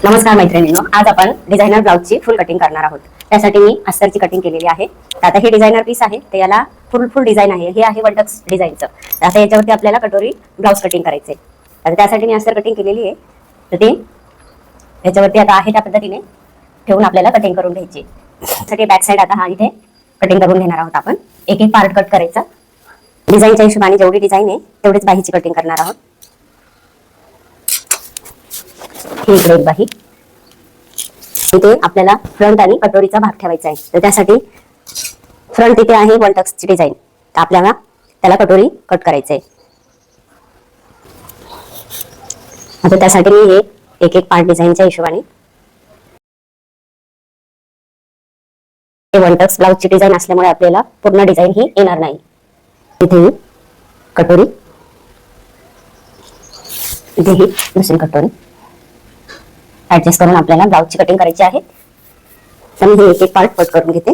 नमस्कार मैत्रिणींनो, आज आपण डिझायनर ब्लाउजची फुल कटिंग करणार आहोत. त्यासाठी मी अस्तरची कटिंग केलेली आहे. आता हे डिझायनर पीस आहे, ते याला फुल डिझाइन आहे. हे आहे वनटक्स डिझाईनचं. आता याच्यावरती आपल्याला कटोरी ब्लाउज कटिंग करायचे. आता त्यासाठी मी अस्तर कटिंग केलेली आहे. तर ते याच्यावरती आता आहे त्या पद्धतीने ठेवून आपल्याला कटिंग करून घ्यायची. त्यासाठी बॅक साइड आता हा इथे कटिंग करून घेणार आहोत. आपण एक एक पार्ट कट करायचा. डिझाईनच्या हिशोबाने जेवढी डिझाईन आहे तेवढीच बाहीची कटिंग करणार आहोत. ही इकडे एक बाही, इथे आपल्याला फ्रंट आणि कटोरीचा भाग ठेवायचा आहे. तर त्यासाठी फ्रंट इथे आहे वन टक्सची डिझाईन, तर आपल्याला त्याला कटोरी कट करायचं आहे. आता त्यासाठी मी हे एक एक पार्ट डिझाईनच्या हिशोबाने वन टक्स ब्लाउजची डिझाईन असल्यामुळे आपल्याला पूर्ण डिझाईन ही येणार नाही. इथे कटोरी, इथे ही दुसरी कटोरी ऍडजस्ट करून आपल्याला ब्लाउजची कटिंग करायची आहे. तर मी हे एक एक पार्ट कट करून घेते.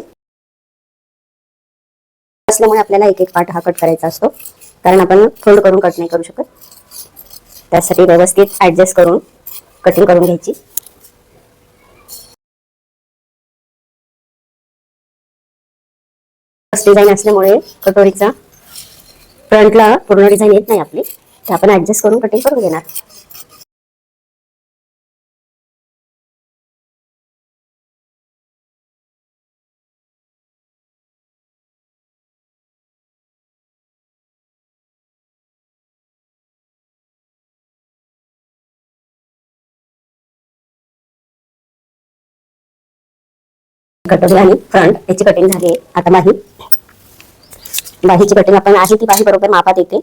असल्यामुळे आपल्याला एक एक पार्ट हा कट करायचा असतो, कारण आपण फोल्ड करून कट नाही करू शकत. त्यासाठी व्यवस्थित ऍडजस्ट करून कटिंग करून घ्यायची. डिझाईन असल्यामुळे कटोरीचा फ्रंटला पूर्ण डिझाईन येत नाही आपली, तर आपण ऍडजस्ट करून कटिंग करून घेणार. कटोरी आणि फ्रंट याची कटिंग झाली आहे. आता बाहीची कटिंग आपण आहे ती बाही बरोबर मापात येते.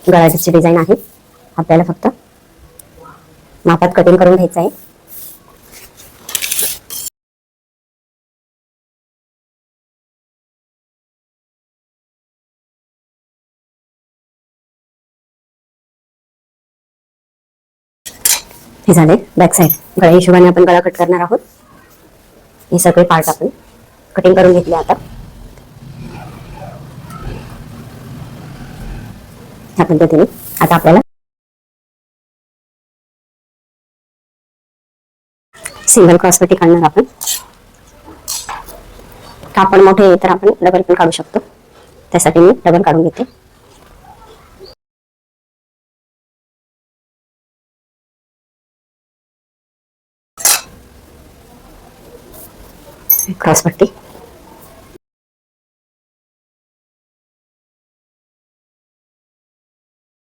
गळ्याची डिझाईन आहे, आपल्याला फक्त मापात कटिंग करून घ्यायचं आहे. हे झाले बॅक साइड. गळ्या हिशोबाने आपण गळा कट करणार आहोत. हे सगळे पार्ट आपण कटिंग करून घेतले. आता ह्या पद्धतीने आता आपल्याला सिंगल क्रॉस पट्टी काढणार. आपण कापड मोठे आहे तर आपण डबल पण काढू शकतो. त्यासाठी मी डबल काढून घेते. क्रॉस पट्टी